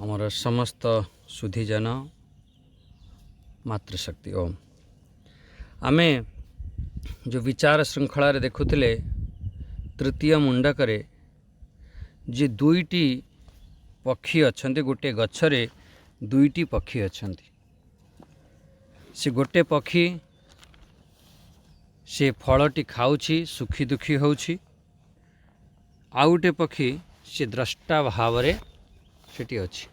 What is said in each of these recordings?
आमर समस्त सुधीजन मातृशक्ति ओम आमे जो विचार श्रृंखला देखुले तृतीय मुंडक जे दुईटी पक्षी अच्छा गोटे गच्छरे दुईटी पक्षी अच्छा से गोटे पक्षी से फलटी खाऊँची सुखी दुखी होउची आउ गोटे पक्षी से द्रष्टा भाव सेठी अच्छी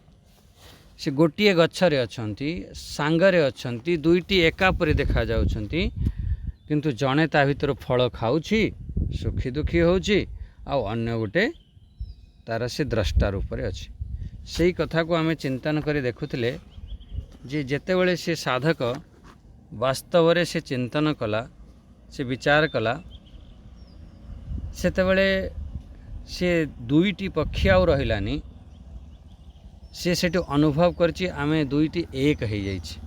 से गोटे गच्छरे अछंती सांगरे अछंती दुईटी एकापरी देखा जाउछंती किंतु जड़े ता भीतर फल खाऊँची सुखी दुखी होउची आउ अन्य गोटे तार से द्रष्टा रूप में अच्छी से कथा को आम चिंतन कर देखुले जे जेतेबेले से साधक वास्तव रे से चिंतन कला से विचार कला सेतेबेले से दुईटी पक्षी आउ रहिलानी से सेठी अनुभव करछि आमे दुईटी एक हो जाइछि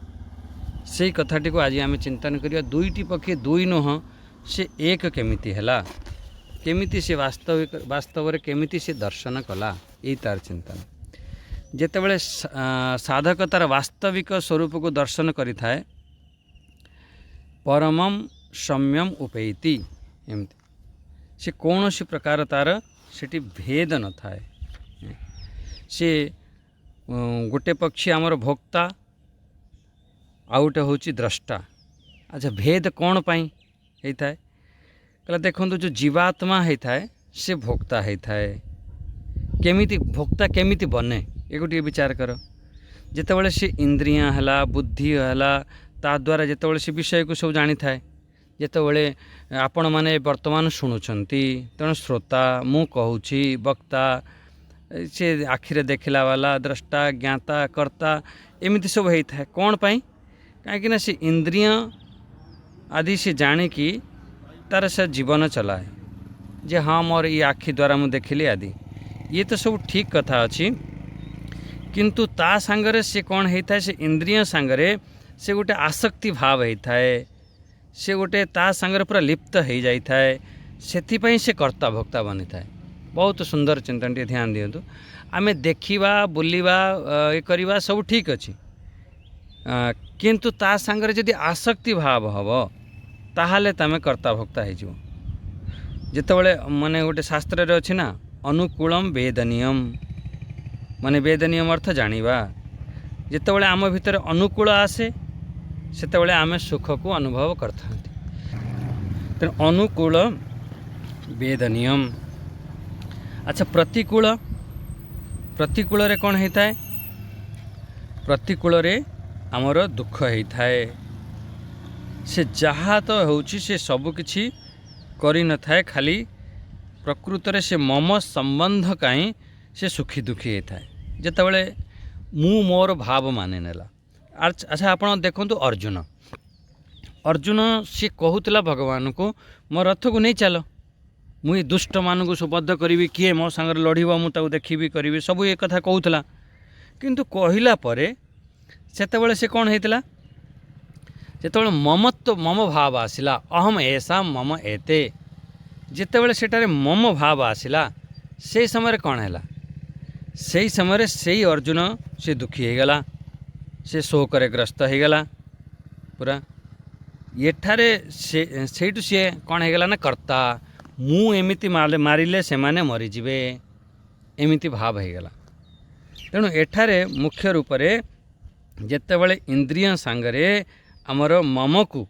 से कथाटी को आज आम चिंतन करिया दुईटी पक्षी दुई नुह से एक केमिति हैला केमिति से वास्तव केमिति से दर्शन कला यही तार चिंतन जेतेबेले साधक तार वास्तविक स्वरूप को दर्शन करिथाए परमम सम्यम उपेति एमती से कौन सी प्रकार तार सेठी भेद न थाए से गोटे पक्षी आमर भोक्ता आउ गोटे होची द्रष्टा अच्छा भेद कौन पाई होता है कहला देखो जो जीवात्मा होता है से भोक्ता होता है केमिति भोक्ता केमिति बने ये गोटे विचार कर जितेबाला सी इंद्रिया है बुद्धि है ता द्वारा जितेबाला से विषय को सब जानी थाए जितेबाला आपण मैंने वर्तमान शुणुंट तेणु श्रोता मु कहूँ वक्ता से आखिरे देखला वाला द्रष्टा ज्ञाता कर्ता एमती सब होता है कौन पाई कहीं से इंद्रिय आदि से जानिकी तार से जीवन चलाए जे हाँ मोर ये आखि द्वारा मुझे देखिली आदि ये तो सब ठीक कथा अच्छी किंतु ता सांगरे से कौन होता है से इंद्रिय सांगरे से गोटे आसक्ति भाव होता है से गोटे ता सांगरे पूरा लिप्त हो जाता है से से कर्ता भोक्ता बनी थाए बहुत सुंदर चिंतन टे ध्यान दिंतु आमे देखिबा बुलिबा ये करवा सब ठीक अच्छी किंतु ता सांगरे जदि आसक्ति भाव हम ताहले तमे कर्ता भोक्ता हो जितेबाला माने गोटे शास्त्र रे अच्छी ना अनुकूलम वेदनीयम माने वेदनीयम अर्थ जानिबा जितेबाला आम भितर अनुकूल आसे सेतेबाला आमे सुख को अनुभव करता तेणु अनुकूल वेदनीयम अच्छा प्रतिकूल प्रतिकूल रे कौन होता है प्रतिकूल रे आमर दुख होता है से जहाँ तो होची से सब किछि करी न थाए खाली प्रकृत रे से मम संबंध कहीं से सुखी दुखी होता है जितेबाला मु मोर भाव माने नेला अच्छा आप देखु अर्जुन अर्जुन सी कहूला भगवान को मो रथ को नहीं चल मुई दुष्ट मानू सुबद्ध करी किए मो सांगर लड़ब मुझे देखी करी सब ये कथा कहूला किंतु कहला परे सेतेबेले से कौन होता जितेबाला ममत्व मम भाव आसला अहम ऐसा मम एते जितेबाला सेटारे मम भाव आसला से समय कौन है से समय से अर्जुन से दुखी हो गला से शोक ग्रस्त हो गला पूरा एठारे सेठू सी कौन हो गला ना कर्ता मु एमिति मारिले से माने मरीजिबे एमिति भाव हो गला तेणु एठारे मुख्य रूप से जेतेबाला इंद्रिय सांगरे आमर मम को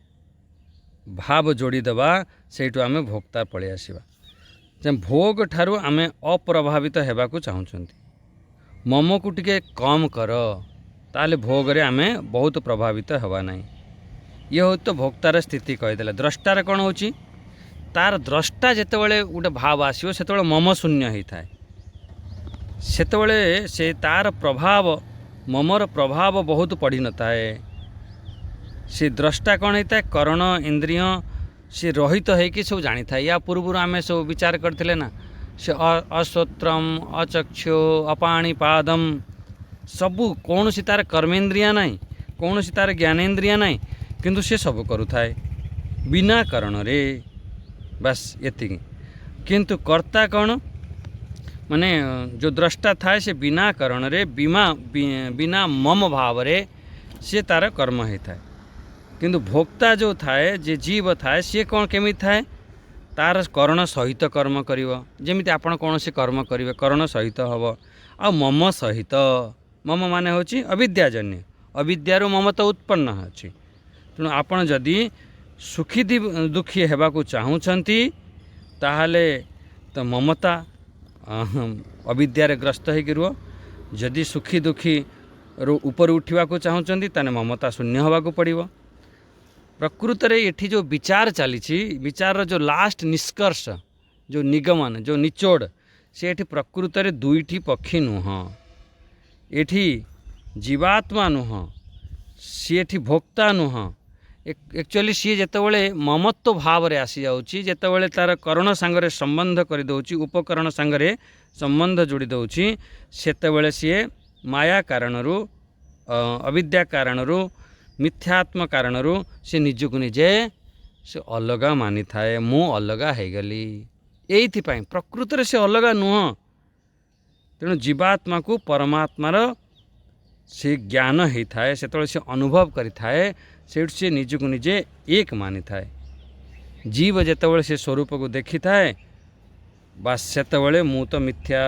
भाव जोड़ीदेवा सेठू आमे भोक्ता पलि आसवा भोग ठारू आमे अप्रभावित होगाकू चाहूँगी मम को टिके कम कर ताले भोग रे आमे बहुत प्रभावित हवा नहीं ये हो तो भोक्तार स्थिति कहीदेला द्रष्टार कौन होची तार द्रष्टा जितेबाला गोटे भाव आसो से मम शून्य होता है सेतेबाला से तार प्रभाव ममर प्रभाव बहुत पड़ी न थाए से द्रष्टा कौन होता है करण इंद्रिय से रहित होगी सब जानी था या पूर्व आम सब विचार करते ना से अश्रोत्रम अचक्षु अपाणीपादम सबू कौन सी तार कर्मेन्द्रिया नहीं कौन सी तार ज्ञानेन्द्रिया नहीं किंतु से सब करुथाए बिना कारण रे बस ये किंतु कर्ता कौन माने जो द्रष्टा थाए से बिना करण रे बिना मम भाव रे सी तार कर्म होता है किंतु भोक्ता जो थाए जे जीव थाए सी कौन केमी थाए तार करण सहित कर्म करिवो जेमिति आपण कोनोसी कर्म करिवे करण सहित हबो आ मम सहित मम माने होची अविद्याजन्य अविद्यारो मम तो उत्पन्न होची तेणु आपण जदि सुखी दुखी हेबाकू चाहूछंती ताहले तो ममता अविद्यारे ग्रस्त होइकि रुह जदि सुखी दुखी ऊपर उठिवाकू चाहूछंती ताने ममता शून्य होबाकू पड़िवो प्रकृत रे एठी जो विचार चली विचार जो लास्ट निष्कर्ष जो निगमन जो निचोड़ से एठी प्रकृत रे दुईटी पक्षी नुह एठी जीवात्मा नुह सी एठी भोक्ता नुह एक्चुअली सी जेतेबेले ममत्व भाव रे आसी जाउची जेतेबेले तार करण सांगरे संबंध कर दउची उपकरण सांगरे संबंध जोड़ी दउची सेतेबेले सी माया कारणरू अविद्या कारणरू मिथ्यात्म कारणरू से निजको निजे से अलगा मानी थाए मु अलगा है गली एथि पई प्रकृत रे से अलगा नुह तेणु जीवात्मा को परमात्मार से ज्ञान होई थाए सेतବେଳେ से अनुभव करि थाए से निजको निजे एक मानी थाए जीव जेतेबळे से स्वरूप को देखि थाए बस सेतବେଳେ मु तो मिथ्या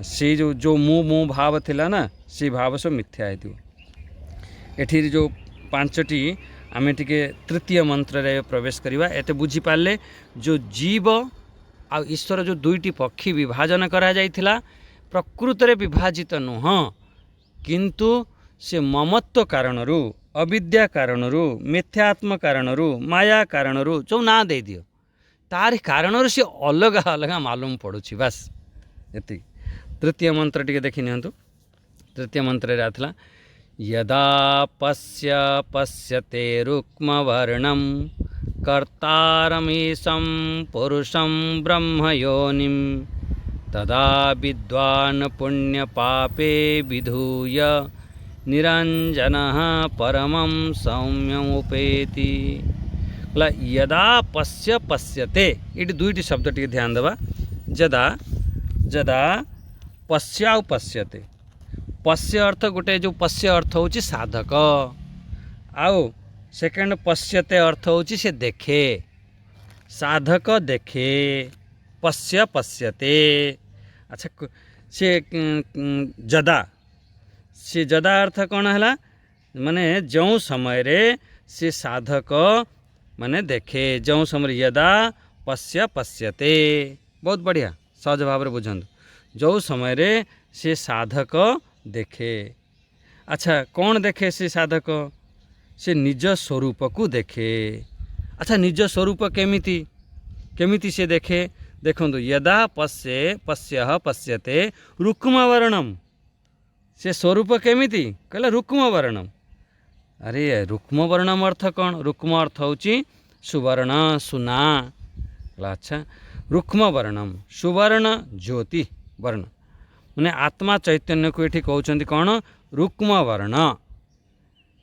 से जो मु भाव थिला ना से भाव सब मिथ्या हेतु एठी जो पांचटी आमे टिके तृतीय मंत्र रे प्रवेश करिवा एते बुझी पाले जो जीव आ ईश्वर जो दुईटी पक्षी विभाजन करा जाइथिला प्रकृत रे विभाजित नुह किंतु से ममत्व कारणरू अविद्या कारणरू मिथ्यात्म कारणरू माया कारणरू जो ना दे दियो तार कारणरू से अलग अलग मालूम पड़ुछि बस एति तृतीय मंत्र टिके देखि नियंतु तृतीय मंत्र रे आथला यदा पश्यते रुक्मवर्णं कर्तारमीशं पुरुषं ब्रह्मयोनिं तदा विद्वान् पुण्यपापे विधूय निरंजनः परमं सौम्यमुपेति यदा पश्यते ये दुईटी शब्द टी ध्यान देवा जदा जदा पश्याउ पश्यते पश्य अर्थ गोटे जो पश्य अर्थ होची साधक आउ सेकंड पश्यते अर्थ होची से देखे साधक देखे पश्य पश्यते अच्छा से जदा अर्थ कौन है माने जो समय रे से साधक माने देखे जो समय यदा पश्य पश्यते बहुत बढ़िया सहज भाव रे बुझंतु जो समय रे से साधक देखे अच्छा कौन देखे से साधक से निज स्वरूप को देखे अच्छा निज स्वरूप केमिति केमिति से देखे देखो यदा पश्य पश्यते रुक्मवर्णम से स्वरूप केमिति कहला रुक्मवर्णम अरे रुक्मवर्णम अर्थ कौन रुक्म अर्थ होची सुवर्ण सुना अच्छा रुक्मवर्णम सुवर्ण ज्योति वर्ण माने आत्मा चैतन्य को ये कहते कौन रुक्म वर्ण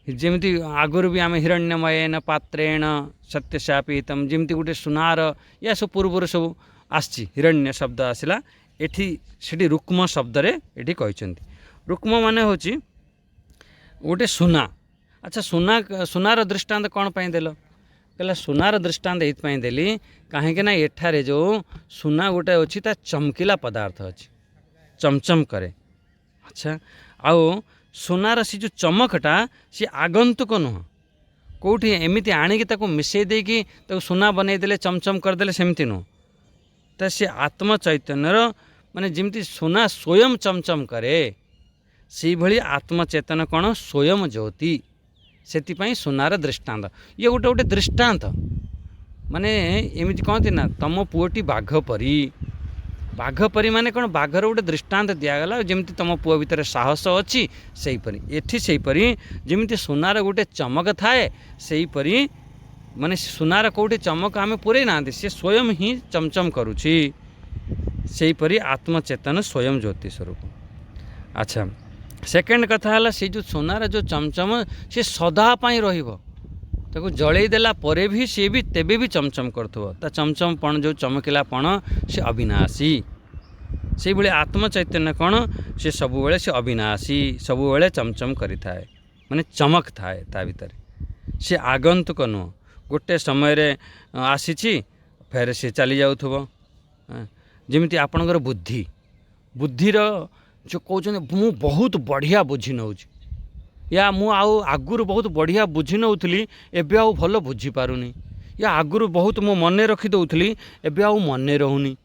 जमीती आगुरी भी आम हिरण्यमयन पात्रेण सत्यशापीतम जमीती गोटे सुनार या सब पूर्वर सब आसी हिरण्य शब्द आसला एठी सेठी रुक्म शब्द रे एठी कहते रुक्म माने होची गोटे सुना अच्छा सुनार दृष्टांत कौन पाई देल कहला सुनार दृष्टांत ये देली कहीं ना एठारे जो सुना गोटे अच्छी ता चमकीला पदार्थ अच्छी चमचम करे अच्छा आओ सुनार सी जो चमकटा सी आगंतुक नुह कौटी एमती आणिकी ताको मिसई देकी ताको सुना बनईदेले चमचम करदेले सेमती नुह तो सी आत्म चैतन्यर माने जिमती सुना स्वयं चमचम करे से भली आत्मचेतन कौन स्वयं ज्योति से सुनार दृष्टांत ये गोटे गोटे दृष्टांत माने एमती कहती ना तम पुओटी बाघ परी माने कौन बाघर गोटे दृष्टांत दिगला जमी तुम पुओ भितर साहस अच्छी से एठी से जमी सुनार गोटे चमक थाए से माने सुनार कौटे चमक आम पूरे ना सी स्वयं ही चमचम करुच्ची से आत्मचेतन स्वयं ज्योति स्वरूप अच्छा सेकेंड कथा है से जो सुनार जो चमचम सी सदापाई रही जलईदेला भी सी भी तेबे भी चमचम करुव ता चमचमपण जो चमकीलापण से अविनाशी से भाई आत्म चैतन्य कौन से सब बेले से अविनाशी सब बेले चमचम करि थाए माने चमक थाए ता भीतर से आगंतुक नुह गोटे समय रे आसीची फेर से चली जाउथबो जेमिति आपणकर बुद्धि बुद्धिर जो कहते मु बहुत बढ़िया बुझी नौ या मु आगुरु बहुत बढ़िया बुझी नौली एबे आउ भल बुझी पारुनी या आगुरु बहुत मु मने रखी दौली एबे आउ मने रहुनी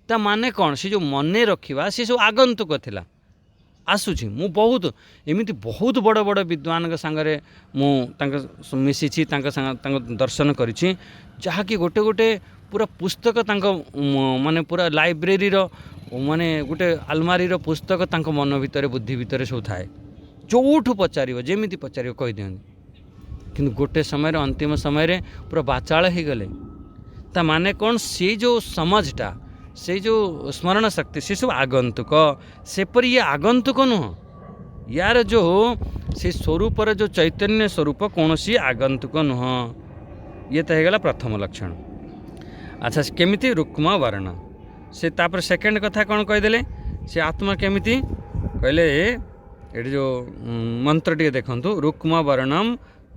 ता माने कौन से जो मने रखिबा से सब आगंतुक थिला आसुची मु बहुत एमिति बहुत बड़ बड़ विद्वान के संगे मु तांका मिसिछि तांका संग तांका दर्शन करिछि जहाँकि गोटे गोटे पूरा पुस्तक तांका माने पूरा लाइब्रेरी रो माने गोटे आलमारी रो पुस्तक तांका मन भितर बुद्धि भितर सब थाए जोठु पचारिबो जेमिति पचारिबो कहि दियंती किंतु गोटे समय रे अंतिम समय रे पूरा बाचाल हो गले ता माने कौन से जो समझटा से जो स्मरण शक्ति से सब आगंतुक सेपरि ये आगंतुक नुह यार जो से स्वरूप जो चैतन्य स्वरूप कौन सी आगंतुक नुह ये तो होगा प्रथम लक्षण। अच्छा केमिति रुक्म वर्ण से तापर सेकेंड कथा कौन कहीदेले से आत्मा केमिति कहले ये जो मंत्र टे देखंतु रुक्म वर्णम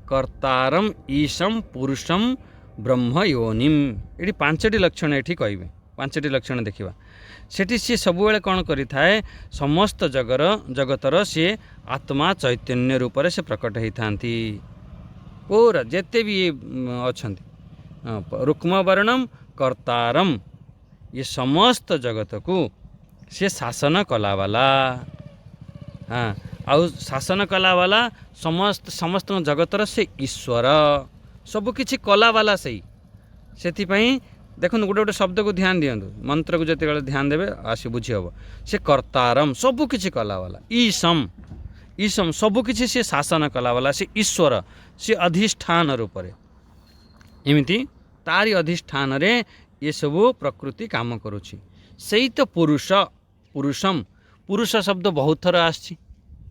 कर्तारम ईशम पुरुषम ब्रह्म योनिम ये पांचटी लक्षण ये कहे पांचटी लक्षण देखा सेठी सी सब बेले कौन करि थाए समस्त जगतर सी आत्मा चैतन्य रूप से प्रकट होता पूरा जेते भी अच्छी रुक्म वर्णम कर्तारम ये समस्त जगत को सी शासन कलावाला हाँ आउ शासन कलावाला समस्त जगतर से ईश्वर सबकि कलावाला से देखो गोटे गोटे शब्द को ध्यान दिंतु मंत्र को जिते ध्यान देवे आसी बुझी हम से कर्तारम सबकि कलावाला ईशम ईशम सबकि सी शासन कलावाला से ईश्वर से अधिष्ठान रूप एमती तारी अधिष्ठान रे ये सब प्रकृति काम करुछि सेई तो पुरुष पुरुषम पुरुष शब्द बहुत थर आछि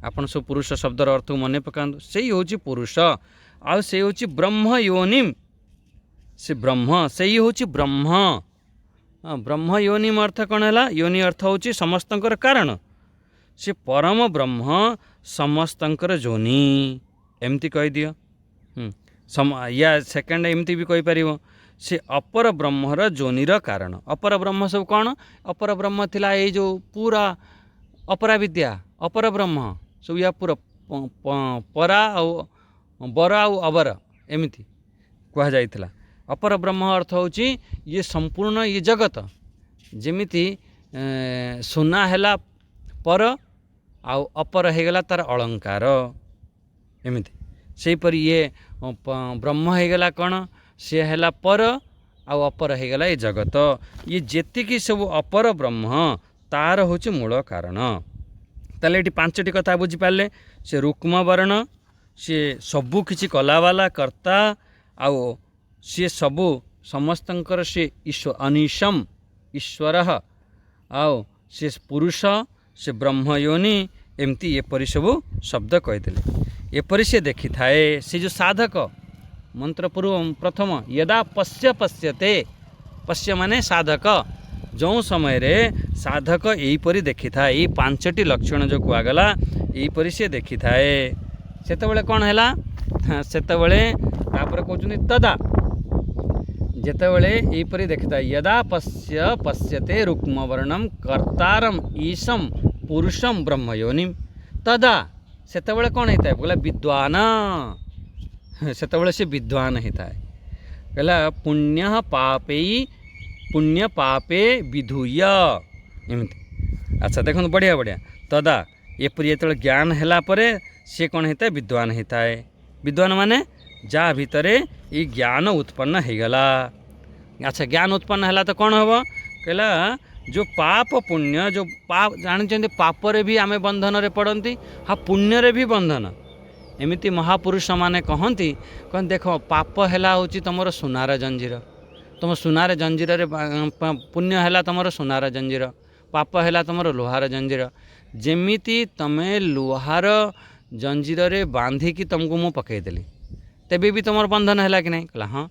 आपण सब पुरुष शब्दर अर्थ मन पकांतु सेई होछि पुरुष आ से होछि ब्रह्म योनिम से ब्रह्म से ही होछि ब्रह्म ब्रह्म योनिम अर्थ कौन है योनि अर्थ होछि समस्तंकर कारण से परम ब्रह्म समस्तंकर जोनि एमती कह दियो या सेकेंड एमती भी कहि परिबो से अपर ब्रह्मर जोनिर कारण अपर ब्रह्म सब कौन अपर ब्रह्म थिला ये जो पूरा अपरा विद्या अपर ब्रह्म सब या पूरा परा बर आउ अबर एमती कह जाइथिला अपर ब्रह्म अर्थ होची ये संपूर्ण ये जगत जेमिति सुना हैला पर आउ अपर हेगला तार अलंकार एमिति सेपरि ये ब्रह्म हेगला कौन सी हैला पर आउ अपर हेगला ये जगत ये जेतिकी सब अपर ब्रह्म तार होची मूल कारण ताले एटी पांचटी कथा बुझी पाले से रुक्म वर्ण सी सबु किछि कलावाला कर्ता आउ सी सबु समस्तंकर से ईश्वर अनिशम ईश्वर आओ से पुरुष से ब्रह्म योनि एमती एपरी सब शब्द कहीदेले एपरी से देखी थाए से जो साधक मंत्र पूर्व प्रथम यदा पश्य पश्यते पश्य माने साधक जो समय रे साधक यहीपरी देखी था ये पांचटी लक्षण जो कहगला यहीपरी से देखी थाए सेतबेले कौन है सेतबेले तापर कहउछन्ति तदा जेतबेले यहीपरी देखिता यदा पश्य पश्यते रुक्म वर्णम कर्तारम ईशम पुरुषम ब्रह्म योनिम तदा सेतबेले कौन होता है बोला विद्वान सेतबेले से विद्वान होता है कहला पुण्य पापे विधूय एमती अच्छा देखो बढ़िया बढ़िया तदा एपरी जो ज्ञान है सी कौन होता है विद्वान होता है विद्वान माने जा भितर ये ज्ञान उत्पन्न हो गला अच्छा ज्ञान उत्पन्न है तो कौन हम कहला जो पाप पुण्य जो पाप जानते पापरे भी आमे बंधन रे पड़ती हाँ पुण्य रे भी बंधन एमती महापुरुष माने कहती कह देख पाप है हूँ तुम सुनार जंजीर तुम सुनार जंजीर रे पुण्य है तुम सुनार जंजीर पाप है तुम लुहार जंजीर जेमिति तमें लुहार जंजीर रे बांधिकी तुमको मु पकईदेली तेबे भी तुम बंधन है कि नहीं कहला हाँ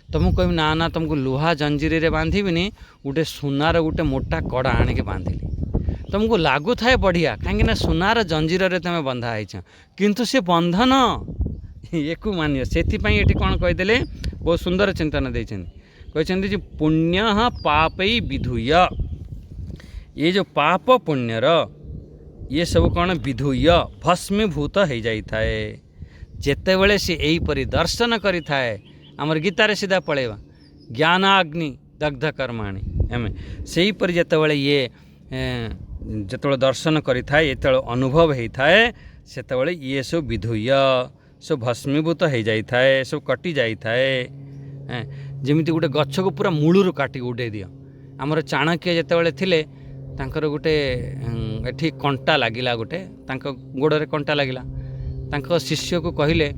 तुमको कह ना तुमको लुहा जंजीर रे बांधिबिनी गोटे सुनार गोटे मोटा कड़ा आणिके बांधिली तुमको लगु थाए बढ़िया कहीं सुनार जंजीर रे तुम बंधा है किंतु से बंधन ये मान्य से कौन कहीदे बहुत सुंदर चिंतन देते पुण्य पापई विधूय ये जो पाप पुण्यर ये सब कौन विधूय भस्मीभूत हो जाए जिते बड़े सी यहीपरि दर्शन करि थाए आमर गीतार सीधा पलैवा ज्ञानाग्नि दग्ध कर्माणी एम से जिते ये जिते दर्शन करि थाए ये अनुभव होता है से ये सब विधूय सब भस्मीभूत हो जाए सब कटि जाए जमी गोटे गछ को पूरा मूलू काटी उड़े दियो आमर चाणक्य जिते थिले तांकर गोटे एठी कंटा लगिला गोटे तांको गोड़े कंटा लगिला तांको शिष्य को कहले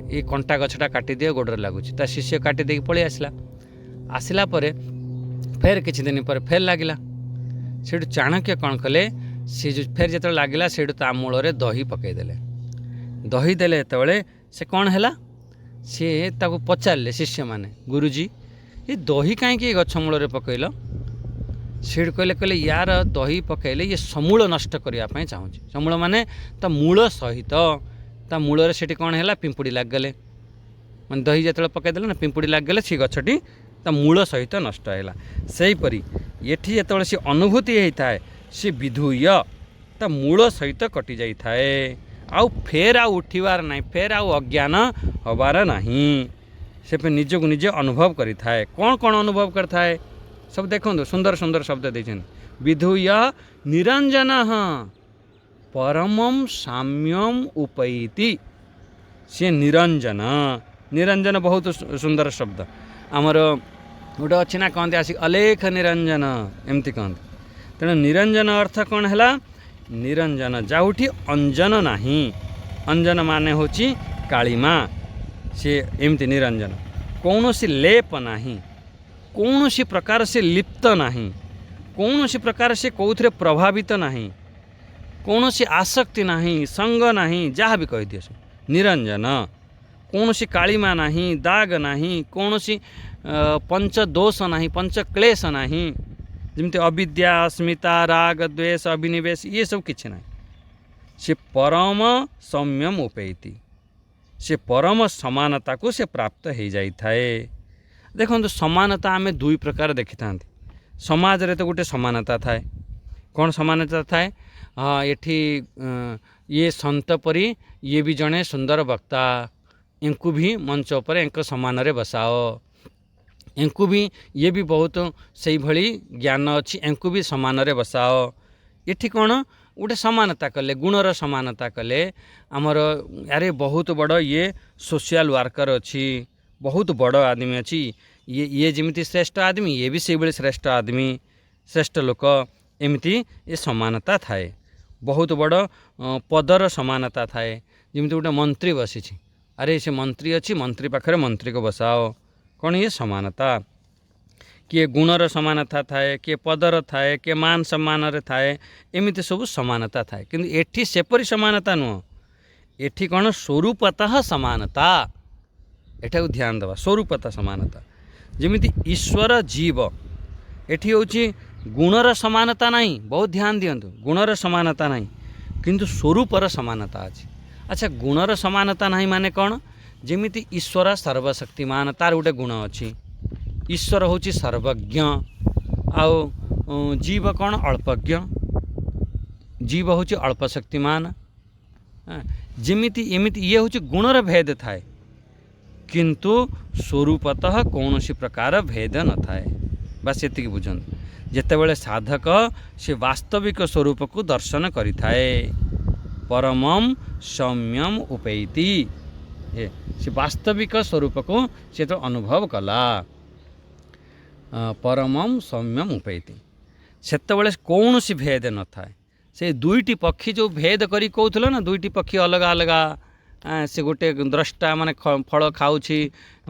ये कंटा गछटा काटी दियो गोड़े लगुच ता शिष्य काटी दे पलि आसला पर फेर किछि दिन पर फेर लगिला से चाणक्य कौन कले सी जो फेर जो लगिला से मूल दही पकईदेले दही देले ये से कौन है सी ताको पचारे शिष्य माने गुरुजी ये दही कहीं गछ मूल पकईल से कहले यार दही पकईले ये समूल नष्ट करने चाहूँगी समूल माने ता मूल सहित ता मूल से कौन है पिंपुड़ी लगिगले मैं दही जो पकईदेले ना पिंपुड़ी लगिगले सी गछटी ता मूल सहित नष्ट है सेहीपरि ये जो सी अनुभूति होता है सी विधूय ता मूल सहित कटि जाए आउ फेर आउ उठिबार नहीं फेर आउ अज्ञान हबार नहीं से निज को निजे अनुभव करिथाए कौन कौन अनुभव करता है सब देखो सुंदर सुंदर शब्द देछन विधूय निरंजन परमं साम्यम उपैति से निरंजन निरंजन बहुत सुंदर शब्द आमर गोटे अच्छी ना कहते आसिक अलेख निरंजन एमती कहते तेणु निरंजन अर्थ कौन है निरंजन जाऊठी अंजन नहीं अंजन माने होची कालीमा से एमती निरंजन कौन सी लेप नहीं कौन सी प्रकार से लिप्त नहीं कौन सी प्रकार से कौथरे प्रभावित नहीं कौन सी आसक्ति नहीं संग नहीं जहाँ भी कह दिए निरंजन कौन सी कालीमा नहीं दाग नहीं कौन सी पंच दोष नहीं पंच क्लेश नहीं जमती अविद्या अस्मिता राग द्वेष अभिनिवेश ये सब किछि नहीं से परम सौम्यम उपैति से परम समानता को से प्राप्त हो जाए देखो समानता आम दुई प्रकार देखी था समाज रे तो गोटे समानता थाए कौन समानता थाए हाँ ये ये संत परी ये भी जड़े सुंदर वक्ता इनको भी मंच पर इनक समान रे बसाओ इनको भी ये भी बहुत से भली ज्ञान अच्छी इनको भी समान रे बसाओ ये कौन गोटे समानता कले गुणर समानता कले आमर यारे बहुत बड़ ये सोशल वर्कर अच्छी बहुत बड़ आदमी अच्छी ये जमी श्रेष्ठ आदमी ये भी से श्रेष्ठ आदमी श्रेष्ठ लोक एमती ये समानता थाए बहुत बड़ पदर समानता थाए जमी गोटे मंत्री बसी अरे से मंत्री अच्छी मंत्री पाखे मंत्री को बसाओ कौन ये समानता किए गुणर समानता थाए किए पदर थाए किए मान सम्मान रे थाए एमती सब समानता थाए किंतु एठी सेपरी समानता नुह एठी कौन स्वरूपतः समानता एटा को ध्यान देवा स्वरूपतः समानता जमिति ईश्वर जीव एठी होची गुणर समानता नहीं बहुत ध्यान दियंतु गुणर समानता नहीं किंतु स्वरूपर समानता अछि अच्छा गुणर समानता नहीं माने कौन जमिति ईश्वर सर्वशक्तिमान तार गोटे गुण अच्छी ईश्वर होची सर्वज्ञ आउ जीव कौन अल्पज्ञ जीव होची अल्पशक्तिमान जमिति एमिति ये होची गुणर भेद थाए किंतु स्वरूपतः कौन सी प्रकार भेद न थाए बस ये बुझंतु जेतेबेले साधक से वास्तविक स्वरूप को दर्शन करिथाए परमं सौम्यम उपैति से वास्तविक स्वरूप को से तो अनुभव कला परमं सौम्यम उपैति सेतेबेले कौन सी भेद न थाए से दुईटी पक्षी जो भेद करी कहूल ना दुईटी पक्षी अलग अलग से गोटे द्रष्टा माने फल खाऊँची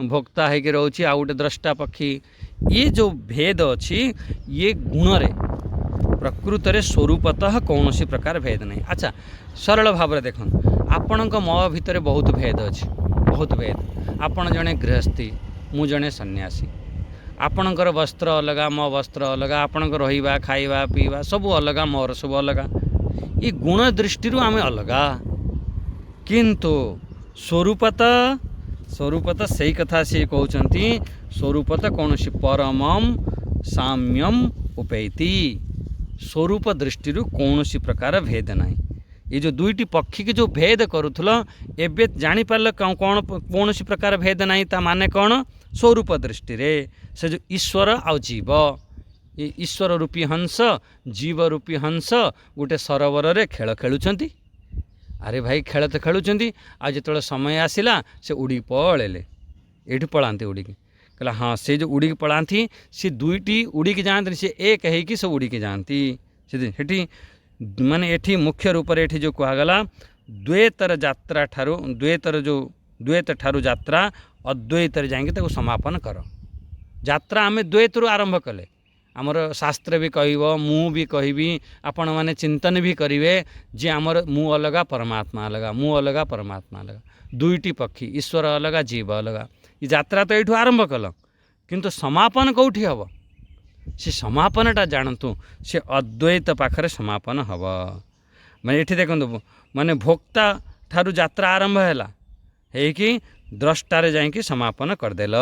भोक्ता होकर रोचे आ गोटे द्रष्टा पक्षी ये जो भेद अच्छी ये गुण रे प्रकृत रे स्वरूपतः कौन सी प्रकार भेद नहीं अच्छा सरल भाव में देख आपण मो भितर बहुत भेद अच्छी बहुत भेद आपण जड़े गृहस्थी मु जड़े सन्यासी आपणकर वस्त्र अलगा मो वस्त्र अलगा आपणकर रहिबा खाइबा पीवा सब अलगा मोर सब अलगा ये गुण दृष्टि आम अलगा किंतु स्वरूपत स्वरूपत से कथा सी कहते स्वरूपत कौन सी परमम साम्यम उपैति स्वरूप दृष्टि कौन सी प्रकार भेद ना ये जो दुईटी पक्षी के जो भेद करूल एबे जानीपार कौन कौन सी प्रकार भेद ना ता माने कौन स्वरूप दृष्टि रे से जो ईश्वर आउ जीव ये ईश्वर रूपी हंस जीव रूपी हंस गोटे सरोवर रे खेल खेलुंट अरे भाई खेल तो खेलुंट आ जो समय आसला से उड़ी पड़े ये पलाते उड़ीकी कहला हाँ से जो उड़ीकी पलाती सी दुईटी उड़ीकी जाती सी एक है सब उड़ीकी जाती से माने एठी मुख्य रूप से एठी जो कहगला द्वैतर यात्रा ठारू द्वैतर जो द्वैत ठारू यात्रा अद्वैत जाइए समापन कर यात्रा आम द्वैत आरंभ कले आमर शास्त्र भी कह मु भी कहबी आपण मैंने चिंतन भी करेंगे जे आमर मु अलगा परमात्मा अलगा मु अलगा परमात्मा अलगा दुईटी पक्षी ईश्वर अलगा जीव अलगा ये यात्रा तो ये आरंभ कल किंतु समापन कौटी हम से समापनटा जानतु से अद्वैत पाखरे समापन हम मैंने ये देखो माने भोक्ता ठारू यात्रा आरंभ है कि द्रष्टारे जाइए समापन करदेल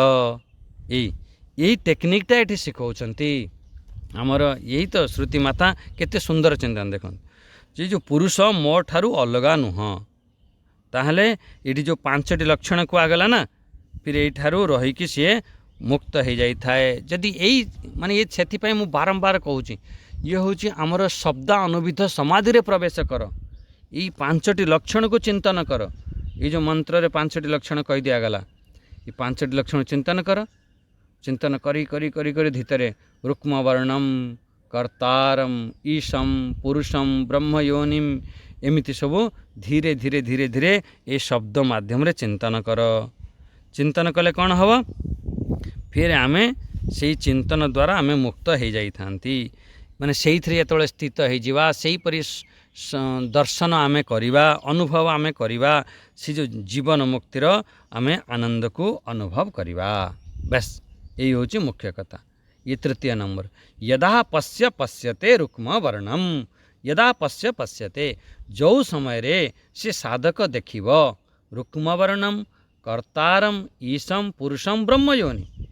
यही टेक्निकटा ये शिखौंती आमर यही तो श्रुति माता केते सुंदर चिंतन देख जे जो पुरुष मो ठारू अलगा नुह ताहले ये जो 5टी लक्षण कहगला ना फिर यही रहीकि सी मुक्त हो जाए जदि यही माने ये से मु बारंबार कहूँ ये हूँ आमर शब्द अनुविध समाधि रे प्रवेश कर यही 5टी लक्षण को चिंतन कर ये जो मंत्र रे 5टी लक्षण कह दिगला ये 5टी लक्षण चिंतन कर चिंतन करी करी करी करी भितरे रुक्म वर्णम कर्तारम ईशम पुरुषम ब्रह्म योनिम एमिति सब धीरे धीरे धीरे धीरे ये शब्द माध्यम रे चिंतन कर चिंतन कले कौन हम फिर आमे से चिंतन द्वारा आमे मुक्त हो जाई थांती माने सेई थरे जेतोले स्थित हो जिवा सेई परि दर्शन आमे करिवा अनुभव आमे करिवा से जो जीवन मुक्तिर आमे आनंद को अनुभव करिवा बस यही हूँ मुख्य कथा ये 3 नंबर यदा पश्य पश्यते रुक्म वर्णम यदा पश्य पश्यते जो समय रे से साधक देखिब रुक्म वर्णम कर्तारम ईशम पुरुषम ब्रह्म योनि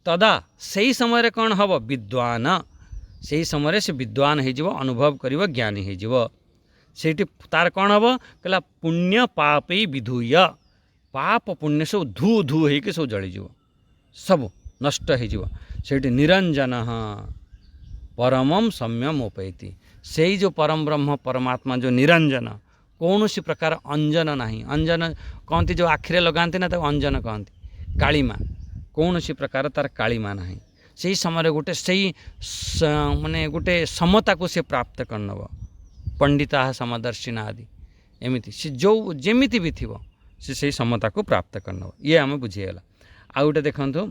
तदा सही समय रे कौन हम विद्वान सही समय से विद्वान हो अनुभव कर ज्ञानी हो तार कौन हम कहला पुण्य पापी विधूय पाप पुण्य सब धू धू हो सब जलीज सब नष्ट हो निरंजन परमम सम्यम उपैति से जो परम ब्रह्म परमात्मा जो निरंजन कौन सी प्रकार अंजन नहीं अंजन कहती जो आखिरे लगाते ना अंजन कहती कालीमा कौन सी प्रकार तार कालीमा नहीं से समय गोटे से माने गोटे समता को से प्राप्त करनब पंडिता समदर्शिना आदि एमती से जो जेमिति भी थी से समता को प्राप्त करनब ये आम बुझीगला आ गोटे देखु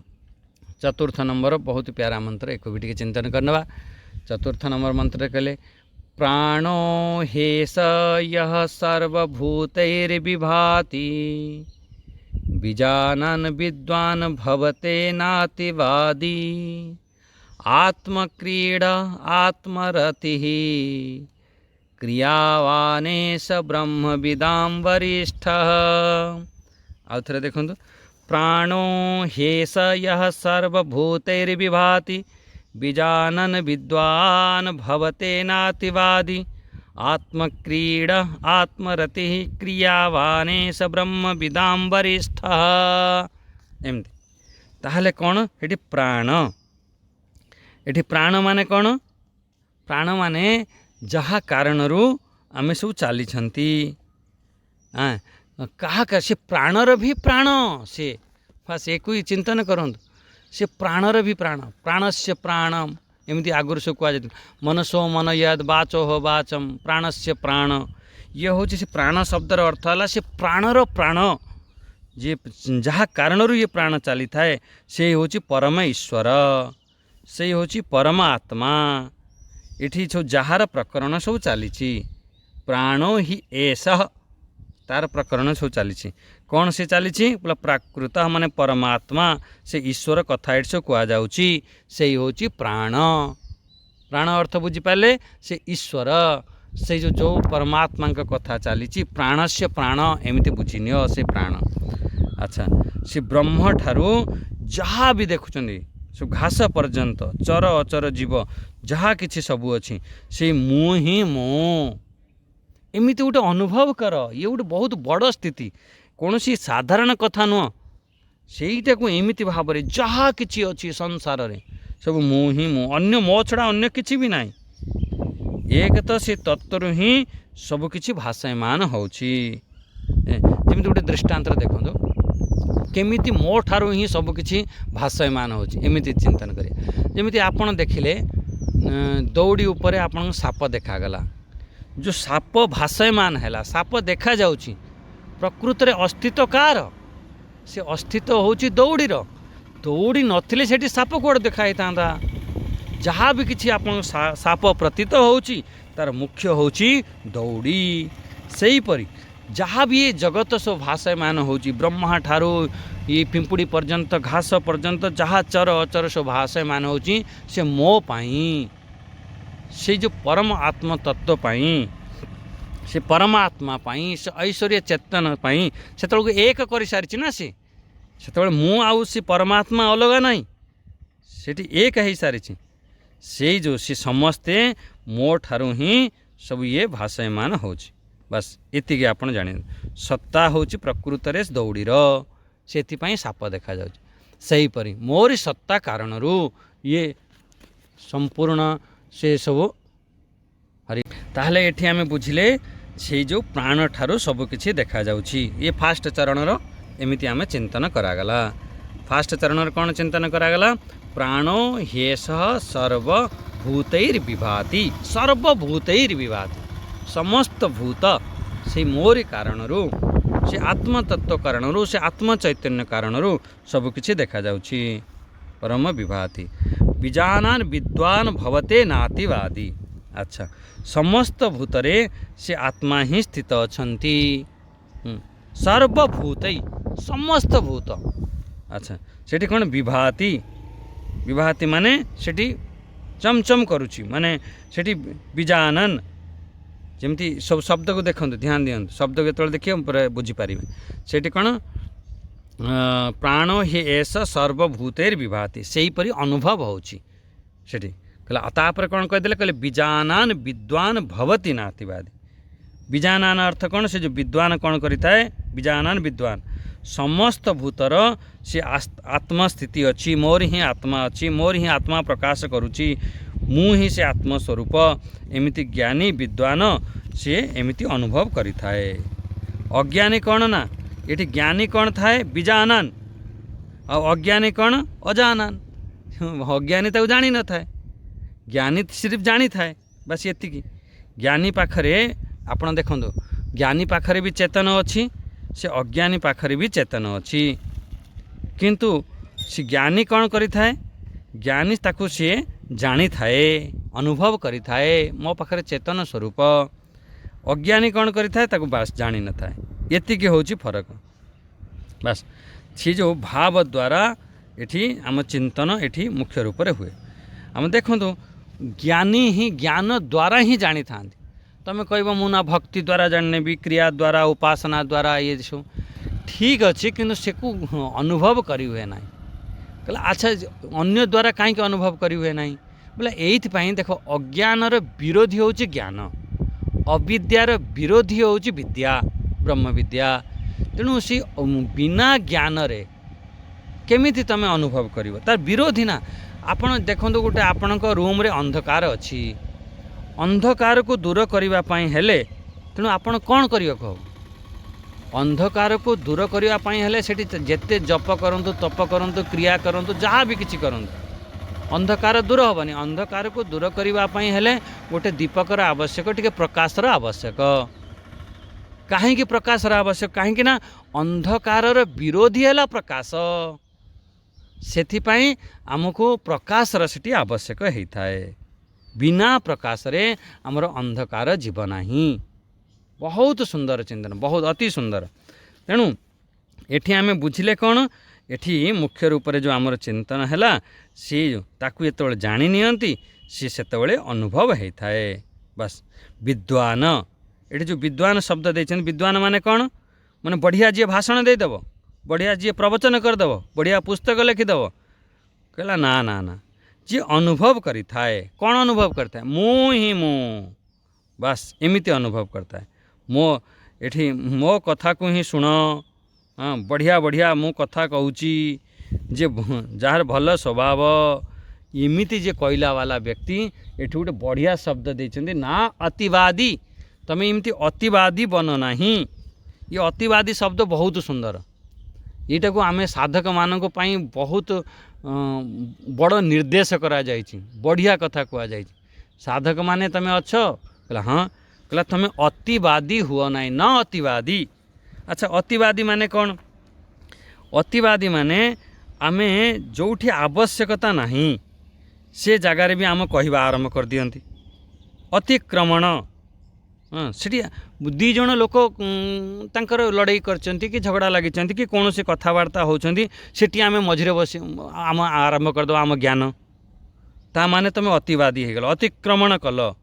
4th नंबर बहुत प्यारा मंत्र एक भी टे चिंतन करनवा 4th नंबर मंत्र कहले प्राणो हेस यह सर्वभूतैर्विभाति विजानन विद्वान भवते नातिवादी आत्मक्रीडा आत्मरतिः क्रियावाने स ब्रह्मविदां वरिष्ठः आउ थे देखु प्राणो हेस यह सर्वभूतैर्विभाति विजानन विद्वान भवते नातिवादी आत्मक्रीड आत्मरति क्रियावाने स ब्रह्मविदां वरिष्ठः एमती ताहले कौन ये प्राण माने कौन प्राण माने जहा कारणरू आमे सब चली क्या से प्राणर भी प्राण से फास्ट एक चिंतन करूँ से प्राणर भी प्राण प्राणस्य प्राणम एमती आगुरी सब कह मनसो मन यद वाचो हो वाचम प्राणस्य प्राण ये हूँ से प्राण शब्दर अर्थ है से प्राणर प्राण जे जहाँ कारणरू ये प्राण चली थाए से हूँ परम ईश्वर से हूँ परम आत्मा ये जार प्रकरण सब चली प्राणो ही एष तार प्रकरण सब चली कौन से चली बोला प्राकृत माने परमात्मा से ईश्वर कथा एट सब कहुच्छी से हूँ प्राण प्राण अर्थ बुझीपारे से ईश्वर से जो परमात्मा कथा चली प्राण से प्राण एमती बुझी से प्राण। अच्छा से ब्रह्म ठारू जहाँ भी देखुं सब घास पर्यंत चर अचर जीव जहाँ कि सबू अच्छी से मु ही मो एमती गोटे अनुभव कर ये गोटे बहुत बड़ स्थिति कौन सी साधारण कथा नुह सेटा को एमती भाव में जहाँ कि अच्छी संसार में सब मु ही मो अन्य मो छड़ा अन्य किसी भी ना एक तो से तत्व ही सबकि भाषायमान होमी गोटे दृष्टांत देखो केमिति मो ठारू ही सबकि भाषायमान होमती चिंतन करें जमी आपड़ देखिले दौड़ी उपरे आपन साप देखागला जो साप भाषायमान है साप देखा जाउची प्रकृत रे अस्तित्व कार से अस्तित्व होची दौड़ीर दौड़ी नथिले सेठी साप कोड देखाई था जहाँ भी किसी आप साप प्रतीत होची तार मुख्य होची दौड़ी सही परी जहाँ भी ये जगत सब भाषायमान होची ब्रह्मा ठारू ये पिंपुड़ी पर्यंत घास पर्यंत जहाँ चर अचर सब भाषायमान होची से मो पाई से जो परम आत्म तत्व पाई से परमात्मा पाई से ऐश्वर्य चेतन पाई से एक कर सारी ना से मु आउ से परमात्मा अलग नहीं सेठी एक हो सारी से जो सी समस्ते मो ठारू ही सब ये भाषायमान होची बस एतिके आपण जाने सत्ता होची प्रकृत रे दौड़ीर से साप देखा जाउची सही परी मोरी सत्ता कारण रू ये संपूर्ण से सब हरि ताहले एठी आमे बुझिले से जो प्राण ठारू सब किछि देखा जाउची ये फास्ट चरण रो एमिति आमे चिंतन करागला फास्ट चरण कौन चिंतन करागला प्राणो ह्येष सर्वभूतैर्विभाति सर्वभूतैर्विभाति समस्त भूत से मोरी कारणरू से आत्मतत्व कारणरू से आत्म चैतन्य कारणरू सबकि देखा जाउची परम विभाति बीजानान विद्वान भवते नातिवादी। अच्छा समस्त भूतरे से आत्मा ही स्थित अछंती सर्वभूत समस्त भूत। अच्छा सेठी कौन विभाति विभाति माने सेठी चमचम करुची माने सेठी बीजानन जमती सब शब्द को देखो ध्यान दियंतु शब्द के देखिए पूरा बुझीपारे सेठी कौन प्राण ही एस सर्वभूतेर विभाति से हीपरी अनुभव होची सेठी कहला तापर कौन कहदेले कहले बीजानान विद्वान भवति नातिवादी बीजानान अर्थ कौन से जो विद्वान कौन करिथाए बीजानान विद्वान समस्त भूतर से आत्मस्थिति अच्छी मोर ही आत्मा अच्छी मोर ही आत्मा प्रकाश करुची मु ही से आत्मस्वरूप एमिति ज्ञानी विद्वान से एमिति अनुभव करिथाए। अज्ञानी कौन ना ये ज्ञानी कौन थाए बीजानान और अज्ञानी कौन अजानान अज्ञानी तो जानी न थाए ज्ञानी सिर्फ जानी थाए बस ये ज्ञानी पाखरे आपण देखो ज्ञानी पाखरे भी चेतन अच्छी से अज्ञानी पाखरे भी चेतन अच्छी किंतु से ज्ञानी कौन करि थाए ज्ञानी ताकू सी जानी थाए अनुभव करि थाए मो पाखरे चेतन स्वरूप अज्ञानी कौन करि थाए ताकू बस जानी न थाए एतिके होची फरक बस सी जो भाव द्वारा एठी आम चिंतन एठी मुख्य रूप से हुए आम देखो ज्ञानी ही ज्ञान द्वारा ही जानी था तमें कह मु ना भक्ति द्वारा जानने भी क्रिया द्वारा उपासना द्वारा ये सब ठीक अच्छे किंतु से को अनुभव करी हुए ना कहला अच्छा अन्य द्वारा कहीं अनुभव करी हुए ना बोले यही देखो अज्ञानर विरोधी हूँ ज्ञान अविद्यार विरोधी हूँ विद्या ब्रह्म विद्या तेणु सी बिना ज्ञान रे केमिति तमें अनुभव कर तार विरोधी ना आपण देखो गोटे आपण रूम रे अंधकार अच्छी अंधकार को दूर करने हेले तेणु आपण कौन करियो कहो अंधकार को दूर करने हेले सेठी जेते जप करंतु तप करंतु क्रिया करंतु जहाँ भी किछि करंतु अंधकार दूर हेबनी अंधकार को दूर करने हेले गोटे दीपकर आवश्यक टिके प्रकाशर आवश्यक कहीं प्रकाशर आवश्यक कहीं ना अंधकारर विरोधी है प्रकाश सेथिपाई आमको प्रकाशर सेठी आवश्यक होता है बिना प्रकाश रे आमर अंधकार जीव नाही बहुत सुंदर चिंतन, बहुत अति सुंदर। तेणु एठी आमे बुझिले कौन, एठी मुख्य रूप से जो आमर चिंतन है सी ताकू जो जानी नियंती सी सेतबेले अनुभव होता है। बस विद्वान, ये जो विद्वान शब्द देते, विद्वान माने कौन, माने बढ़िया जी भाषण देदेव, बढ़िया जी प्रवचन करदेव, बढ़िया पुस्तक लिखिदेव, कहला ना ना ना, जी अनुभव करी थाए। कौन अनुभव करता है? मु ही मु, बस एमिति अनुभव करता है। मो एठी मो कथा को ही सुन, हाँ बढ़िया बढ़िया मु कथा कहूची, जे जार भल स्वभाव, एमिति जे कहला वाला व्यक्ति एठी गोटे बढ़िया शब्द देते ना, अतिवादी। तमें एमती अतिवादी बन नहीं। ये अतिवादी शब्द बहुत सुंदर, यहाँ को आम साधक मानक बहुत बड़ निर्देश करा जाइछि, बढ़िया कथा कह जाइछि। साधक माने तमें अच्छ, कहला हाँ, कहला तमें अतिवादी हुआ ना, न अतिवादी। अच्छा अतिवादी माने कौन? अतिवादी माने आमे जोठी आवश्यकता नहीं से जगार भी आम कहवा आरंभ कर दियंती। अतिक्रमण, हाँ सेठी दी जन लोक तांकर लड़ाई करचंती कि झगड़ा लगिचंती कि कौन से कथबार्ता होचंती, सेठी आमे मझिरे बसी आम आरंभ करदो आम ज्ञान, ता माने तमें अतिवादी हो गल, अतिक्रमण कल।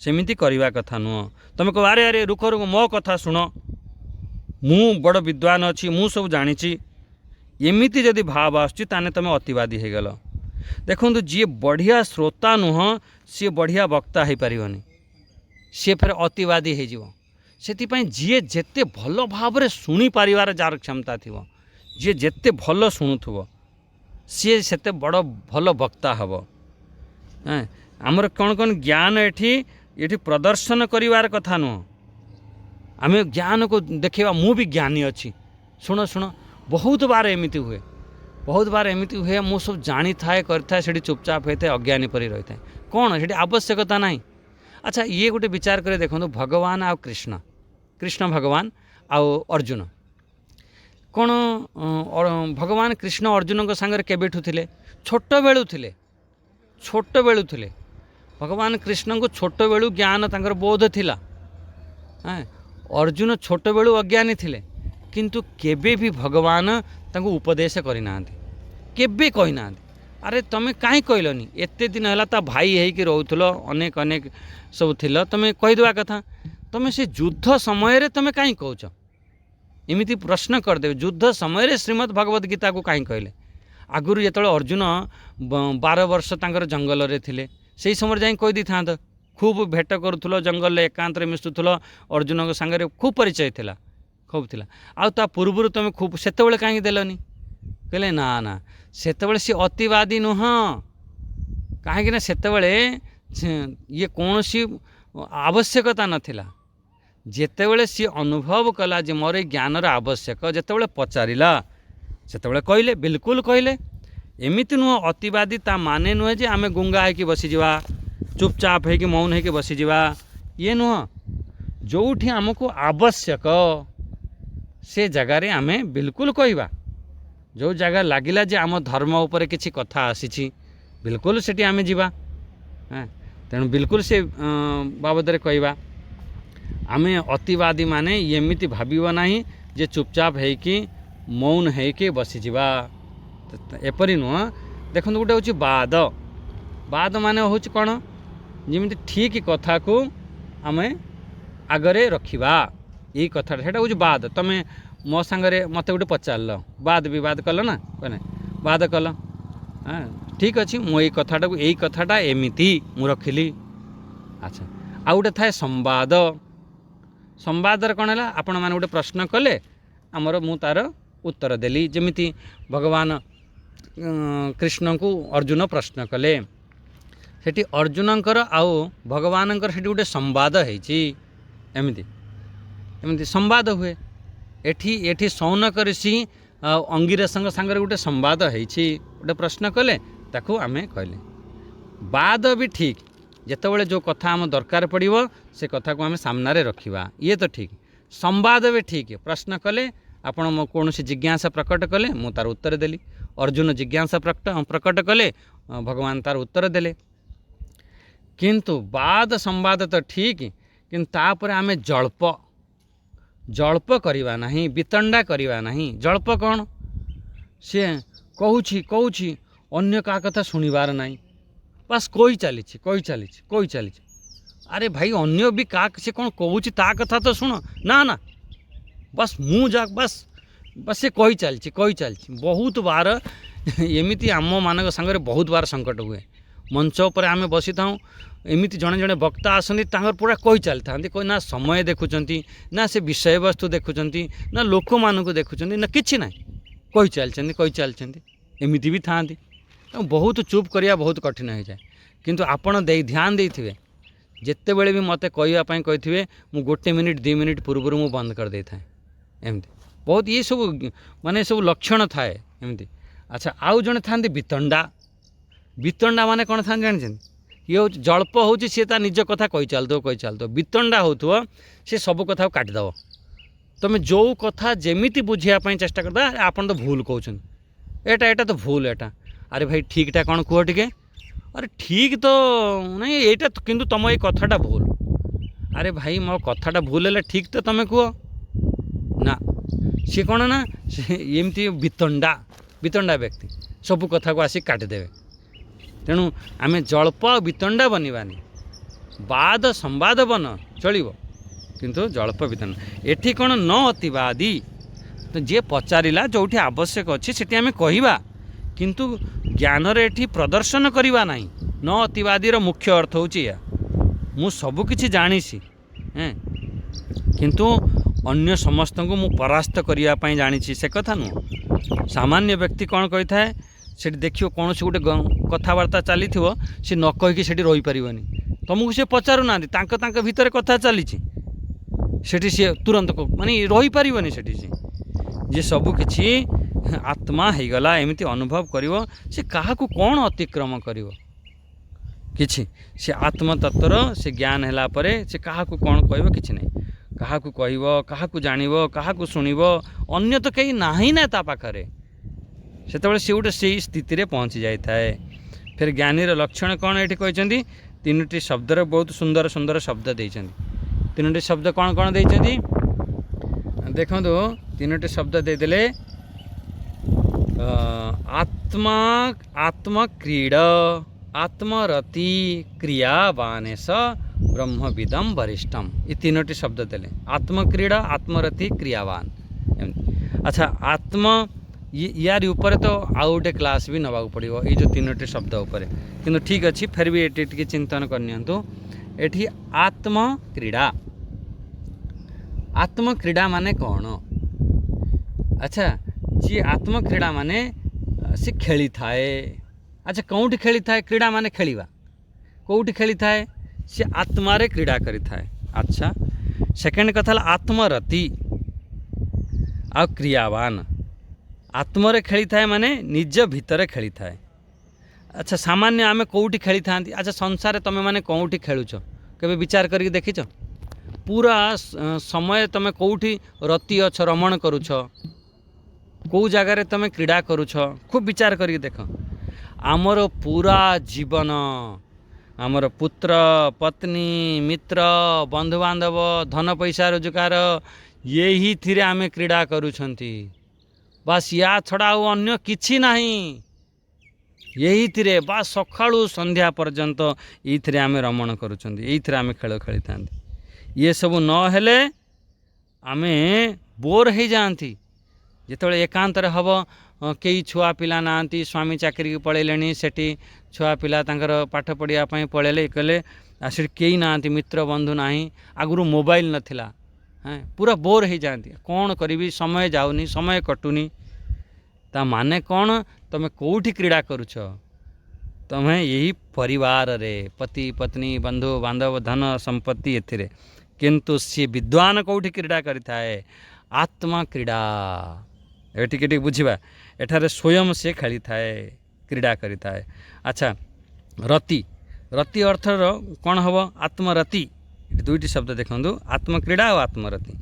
सेमिति करवा कथा नुह। तमें कह अरे अरे रुख रुख मो कथा शुण, मु बड़ विद्वान अच्छी, मु सब जानी, एमिति जदि भाव आसुची ताने तमें अतिवादी हो गल। देखो जी बढ़िया श्रोता नुह सी बढ़िया वक्ता हो पारिबनी, सी फिर अतिवादी हो। से जी जेते भल भाव रे शुणी पारिबार जार क्षमता थी, जी जेते भल शुणुथुव सी सेते बड़ भल वक्ता हम। आमर कौन कौन ज्ञान एठी प्रदर्शन करिवार कथा नुह। आम ज्ञान को देखा मु भी ज्ञानी अच्छी, शुण शुण। बहुत बार एमती हुए, बहुत बार एमती हुए, मु सब जानी थाए करता से चुपचाप होता है, अज्ञानी परी रही है। कौन से आवश्यकता नहीं। अच्छा ये गोटे विचार कर देखो, भगवान आ कृष्ण, कृष्ण भगवान आउ अर्जुन, कौन भगवान कृष्ण अर्जुन सांगे केबेठू थे? छोट बेलू थे, छोट बेलू थे। भगवान कृष्ण को छोट बेलू ज्ञान तांकर बोध थिला। अर्जुन छोट बेलू अज्ञानी थिले, किंतु केबे भी भगवान तांको उपदेश करिना, केबे कहिना अरे तमें कहीं कहलनी, एते दिन है ता भाई है कि रोथुलो, अनेक अनेक सब थिल, तमें कहीदेवा कथा। तमें से युद्ध समय रे तमें कहीं कहूच, एमिति प्रश्न करदे। युद्ध समय रे श्रीमद् भगवद गीता को कहीं कहले? आगुरी जेतବେଳେ अर्जुन 12 वर्ष तांकर जंगल रे थिले, सेही समय जाई कहि दी थांत। खूब भेट करूथुलो, जंगल रे एकांत रे मिसुथुलो, अर्जुन को संगे खूब परिचय थिला, खूब थिला। आ ता पूर्वरु तमें खूब सेतବେଳେ कहीं देलनी? कहले ना ना, सेतବେଳେ सी अतिवादी नुह। कहीं सेतବେଳେ ये कौन सी आवश्यकता नथिला। जेतेବେଳେ सी अनुभव कला जे मोर ज्ञान आवश्यक, जेतेବେଳେ पचारिला सेतेବେଳେ कहले, बिल्कुल कहले। एमिति नुह अतिवादी ता माने नुहे जे आमे गुंगा है कि बसी जावा, चुपचाप है कि मौन है कि बसी जावा, ये नुह। जोठी आमको आवश्यक से जगार आमे बिल्कुल कहवा। जो जगह लगिला जे आम धर्म उपर किछि कथा आसी, बिल्कुल सेठी आमे जीवा। तेणु बिल्कुल से बाबद रे कहवा। आमे अतिवादी माने एमिति भाबिबा नहीं जे चुपचाप है कि मौन है कि बसी जावा, एपरी नुह। देखो गोटे हूँ बाद, बाद माने हूँ कौन, जमी ठीक कथा को आम आगरे रखा, यही कथा से हूँ बाद। तमें मो सांगे मत गोटे पचार बाद विवाद कल ना, कहने बाद कल, हाँ ठीक अच्छे, मु यही कथाटा को, यही कथाटा एमिति मु रखिली। अच्छा आ गोटे थाए संवाद। संवाद कौन है? आपण मैंने गोटे प्रश्न कले, आमर मु तार उत्तर देली। जमिति भगवान कृष्ण को अर्जुन प्रश्न कले, सेठी अर्जुनकर आउ भगवानकर सेठी गोटे संवाद होइछि। एमिति एमिति संवाद हुए। एठी एठी सौनक ऋषि अंगिरसंग सांगरे गोटे संवाद होइछि। गोटे प्रश्न कले, ताकू आमे कहले। बाद भी ठीक, जेतेबेले जो कथा आम दरकार पड़िबो से कथा को आमे सामने रखिबा, ये तो ठीक। संवाद भी ठीक, प्रश्न कले, आपण कौन जिज्ञासा प्रकट कले, मु तार उत्तर देली। अर्जुन जिज्ञासा प्रकट कले, भगवान तार उत्तर देले। किंतु बाद संवाद तो ठीक, किंतु तापर आमे जल्प जल्प करवा नहीं, वितंडा करवा नहीं। जल्प कौन? सी कहूँ अन्य का कथा शुणवार ना, बस कही चली। अरे भाई अन्य भी का से कौन कहूँ ता कथा तो शुण ना ना, बस बस बस से कही चलती बहुत बार एमती आम मान सागर बहुत बार संकट हुए। मंच पर आम बसी था, एमती जड़े जड़े वक्ता आसती पूरा कही चली था, ना समय देखुं ना से विषय वस्तु देखुं ना लोक मानक देखुं ना कि ना, कही चलती एमती भी था। बहुत चुप करिया बहुत कठिन हो जाए। किंतु आपण ध्यान देते जिते बड़े भी मत कहवाई कही मु 1 मिनिट 2 मिनिट पूर्व मु बंद कर दे था। एमती बहुत ये सब माने सब लक्षण थाए एमती। अच्छा आउ जड़े था वितंडा माने कौन था जानी? ये हूँ जल्प हूँ सी निज कथा कही चलत। वितंडा हो सी सब कथा काटिदेव। तुम जो कथा जमीती बुझापी चेष्टा करता आप तो भूल कहते एटा तो भूल एटा। अरे भाई ठीकटा कौन कह टे? अरे ठीक तो नहीं एटा तो, किंतु तुम ये कथाटा भूल। अरे भाई मो कथाटा भूल है ठीक तो तुम कह ना, सी कौन ना एमती वितंडा व्यक्ति सब कथा को आसिक काटिदेवे। तेणु आम जल्प वितंडा बनवानी, बाद संवाद बन चलो, किंतु जल्प वितंडा एठी कौन न अतिवादी। तो जे पचारिला जो आवश्यक अच्छी से आम कहवा, किंतु ज्ञान रे एठी प्रदर्शन करवा नहीं। न अतिवादी रो मुख्य अर्थ होची या मु सब किछि जानिसी किंतु अन्य समस्त को मु परास्त करिया पई जानिछि से कथा नु। सामान्य व्यक्ति कौन कही थाए से देखियो कौन से गोटे कथबार्ता चली सी न कहीकि से रही पारनी, तुमको सी पचारू ना भितर कथा चली सी तुरंत माने रही पारनी से जे सबकि आत्मा हो गला एमती अनुभव करिवो। से काहाकू कौन अतिक्रम करिवो किछि, से आत्मतत्वर से ज्ञान हैला परे से काहाकू कौन कहबो किछि नहीं। काहाकू कहबो, काहाकू जानिबो, काहाकू सुनिबो, अन्य तो कहीं नाही ना ता पाखरे। सेतबेले से गोटे से स्थिति रे पहुँची जाए थाए। फिर ज्ञानी लक्षण कौन ये कहते? 3टी शब्दर बहुत सुंदर सुंदर शब्द देइछन्ति। 3टी शब्द कौन कौन देइछन्ति देखो। 3टी शब्द देदेले आत्मा, आत्मक्रीडा, आत्मरति, क्रियावानेश ब्रह्मविदम वरिष्ठम। ये 3टी शब्द देले, आत्मक्रीडा, आत्मरति, क्रियावान। अच्छा आत्म यार ऊपर तो आउ गोटे क्लास भी नवा पड़ो ये जो 3टी शब्द उपर, किंतु ठीक अच्छी फिर भी ये चिंतन करनियंतु। एठी आत्मक्रीडा, आत्मक्रीडा माने कौन? अच्छा जी आत्मक्रीडा माने से खेली थाए। अच्छा कौटी खेली थाए? क्रीड़ा माने खेलिबा। कौटी खेली थाए? से आत्मारे क्रीड़ा करी थाए। अच्छा सेकेंड कथा आत्मरति आ क्रियावान। आत्मरे खेली थाए माने निज भितर खेली थाए। अच्छा सामान्य आमे कौटी खेली था? अच्छा संसार तुम मैंने कौटी खेलुच केबे विचार करके देखिच? पूरा समय तुम कौटी रति अछ, रमण करुछ, कौ जगार तुम क्रीड़ा करुछ, खूब विचार करके देख। आमर पूरा जीवन आमर पुत्र पत्नी मित्र बंधुबांधव धन पैसा रोजगार यही थिरे आमे क्रीड़ा करुछंती। बस या छड़ा अन्य किछि नहीं। यही थिरे बस सकाळु संध्या पर्यंत ये आमे रमण करुछंती, ये आमे खेल खेली था। ये सब न हेले आमे बोर हो जाती। जिते एकांत हम कई छुआ पिला नांती, स्वामी चाकरी की पलैले, सेठी छुआ पिला तांकर पाठ पढ़ापी पलैले कले आसी कई ना मित्र बंधु ना। आगु मोबाइल नथिला, हाँ पूरा बोर हो जाती। कौन करी समय जाऊनी, समय कटुनी। ता माने कौन? तुम कौटी क्रीड़ा करुछ? तुम्हें यही परिवार रे पति पत्नी बंधु बांधव धन संपत्ति एथिरे। किंतु सी विद्वान कौटी क्रीड़ा करिथाए? आत्मा क्रीड़ा। ये बुझा एठारे स्वयं से खेली थाए, क्रीड़ा करी थाए। अच्छा रति, रति अर्थ कौन हम? आत्मरति। 2टी शब्द देखु, आत्मक्रीड़ा और आत्मरति।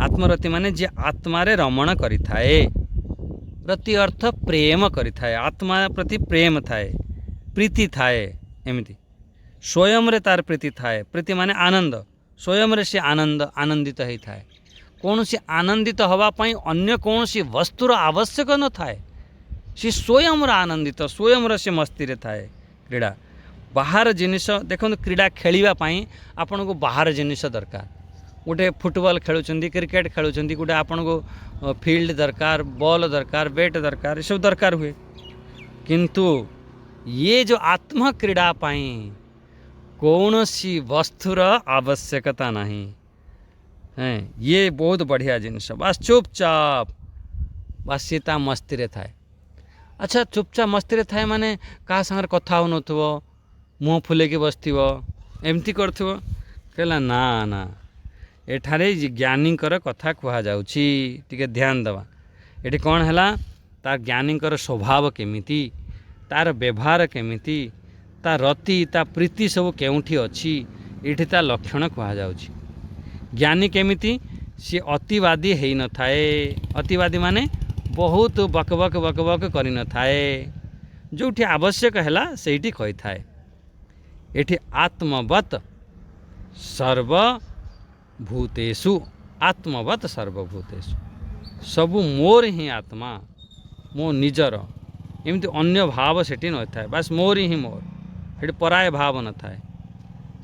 आत्मरति माने जे आत्मारे रमण करी थाए। रति अर्थ प्रेम करी थाए, आत्मा प्रति प्रेम थाए, प्रीति थाए। एमती स्वयं रे तार प्रीति थाए। प्रीति माने आनंद, स्वयं रे से आनंद आनंदित होई थाए। कौन सी आनंदित हवापाई अन्य कौन सी वस्तुर आवश्यक न थाए सी स्वयं आनंदित स्वयं से मस्ती रे थाए क्रीड़ा बाहर जिनिस देखो क्रीड़ा खेलवाई आपन को बाहर जिनिस दरकार गोटे फुटबॉल खेलुंट क्रिकेट खेलुंट गोटे आपन को फील्ड दरकार बॉल दरकार बैट दरकार सब दरकार हुए किंतु ये जो आत्म क्रीड़ा पाई कौन सी वस्तुर आवश्यकता नहीं है। ये बहुत बढ़िया जिनिस बस चुपचाप बस सीता मस्ती रे थाए। अच्छा चुपचाप मस्ती रे थाए माने क्या सागर कथा हो नथुवो मुँह फुलेकी बसथिवो एमती करथिवो कहला ना ना एठारे ज्ञानीकर कथा कहा जाउछि टिके ध्यान दवा एठी कौन हैला तार ज्ञानीकर स्वभाव केमिति तार व्यवहार केमिति ता रति ता प्रीति सब केउठी अछि एठी ता लक्षण कहा जाउछि। ज्ञानी केमिति सी अतिवादी हेई न थाए अतिवादी माने बहुत बकबक बकबक करि न थाए जोठी आवश्यक हैला सेठी कहि थाए। एठी आत्मवत सर्वभूतेषु आत्मवत सर्वभूतेषु सबु मोर ही आत्मा मो निजर एमती अन्य भाव सेठी न थाए बस मोर ही मोर सेठी पराय भाव न थाए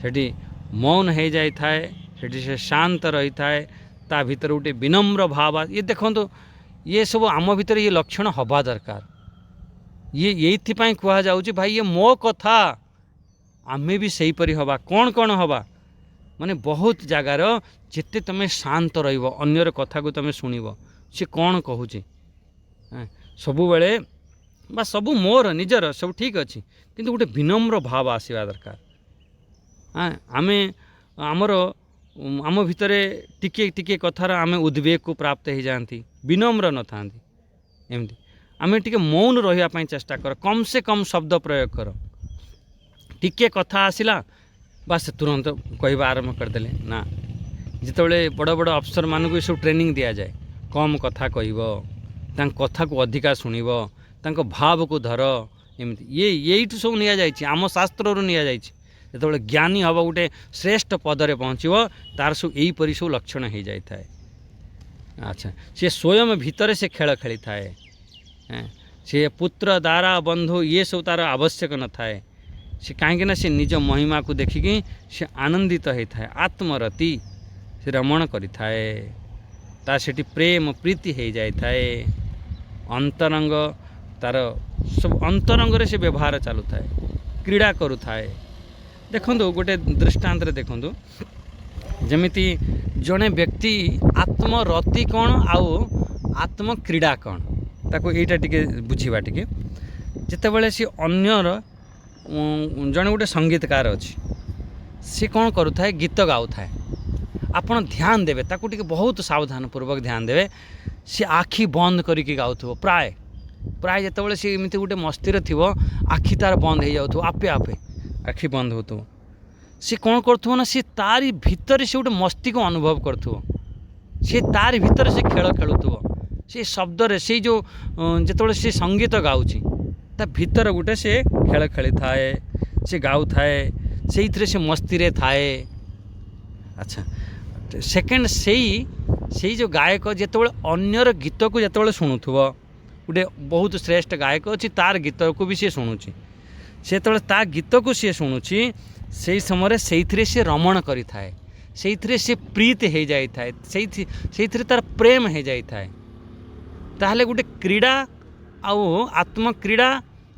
सेठी मौन हो जाई थाए सेठी से शांत रही थाए ता भीतर गोटे विनम्र भाव ये देखो ये सब आम भीतर ये लक्षण हवा दरकार ये यही कहा जाउछि भाई ये मो कथा आमे भी सही परी हवा कौन हवा माने बहुत जगार जिते तुम शांत रहिबो अन्यर कथा को तुम शुणिबो से कौन कहूँ सबु बेले बा सबु मोर निजर सब ठीक अच्छी किंतु गोटे विनम्र भाव आसवा दरकार आमे आमर आम भितर टिके टिके कथार आमे उद्वेग को प्राप्त हो जाती विनम्र न था एमती आमे टिके मौन रही चेष्टा कर कम से कम शब्द प्रयोग कर टिके कथा आसिला बस तुरंत कहवा आरंभ करदे ना जिते बड़ बड़ अफसर मानक सब ट्रेनिंग दि जाए कम कथा कह कथा को अधिका शुणव तांको भाव को धर एमती ये सब नि आम शास्त्र नि जो ज्ञानी हम गोटे श्रेष्ठ पदरे पहुँचो तार सब यहीपरि सब लक्षण हो जाए। अच्छा सी स्वयं भितर से खेल खेली थाए सी पुत्र दारा बंधु ये सब तार आवश्यक न थाए सी कहीं सी निज महिमा को देखिकी सी आनंदित होता है आत्मरति से रमण करि थाए ता सेठी प्रेम प्रीति हो जाए थाए अंतरंग तार सब अंतरंग रे से व्यवहार चालू थाए क्रीड़ा करू थाए। देखो गोटे दृष्टांत देखो जमिति जड़े व्यक्ति आत्मरति कौन आउ आत्म क्रीड़ा कौन ताको एटा टिके बुझीबा टिके जितेबाला सी अन्यर जड़े गोटे संगीतकार अच्छी सी कौन करुए गीत गाऊ थाए आपण ध्यान देवे ताको टिके बहुत सावधान पूर्वक ध्यान देवे सी आखि बंद करिकी गाउथबो प्राय प्राय जितेबाला सी एमती गोटे मस्ती थिवो आखि तार बंद हो जाउथबो आपे आपे आखि बंद होतो सी कौन करथुव ना सी तारी भीतर से गोटे मस्ती को अनुभव करथुव सी तारी भीतर से खेल खेलुथुव से शब्द रे से जो जितेबाला सी संगीत गाउची ता भीतर गोटे से खेल खेली थाए से गाऊ थाए से मस्ती रे थाए। अच्छा सेकेंड से जो गायक जितेबाला अन्यर गीत को जितेबाला शुणुथुव गोटे बहुत श्रेष्ठ गायक अच्छी तार गीत को भी सी शुणुची से ता गीत को सी शुणुची से समय से सी रमण करि थाए से सी प्रीत हो जाए थाए से तार प्रेम हो जाए थाए ताहले गोटे क्रीड़ा आउ आत्मक्रीड़ा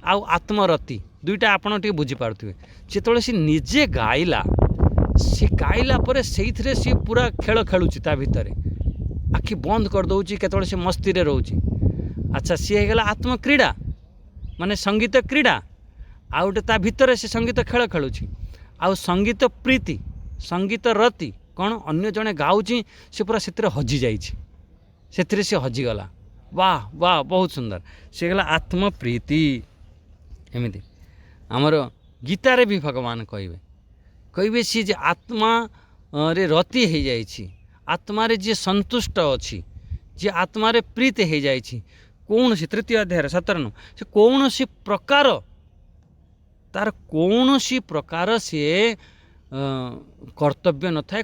आउ आत्मरति दुईटा आपड़ टे बुझीपारे जिते सी निजे गाइला सी गाइला पर से सी पूरा खेल खेलुची ता भितर आखि बंद कर दउची केतବେଳେ से मस्ती रे रहउची। अच्छा सी हो गला आत्मक्रीड़ा माने संगीत क्रीड़ा आ गोटे ता भितर से संगीत खेल खेलुची आउ संगीत प्रीति संगीत रति कौन अन्य जने गाउची से पूरा से हजि जाइछि से हजिगला वाह वाह बहुत सुंदर से गला आत्मप्रीति एमती आमर गीतारे भी भगवान कहे सी जे आत्मा रे रति हो जाइछि आत्मा रे जे संतुष्ट अच्छी जे आत्मा रे प्रीत हो जाइछि कौन सी तृतीय अध्याय 17 से कौन सी प्रकार तार कौन सी प्रकार से कर्तव्य न थाए।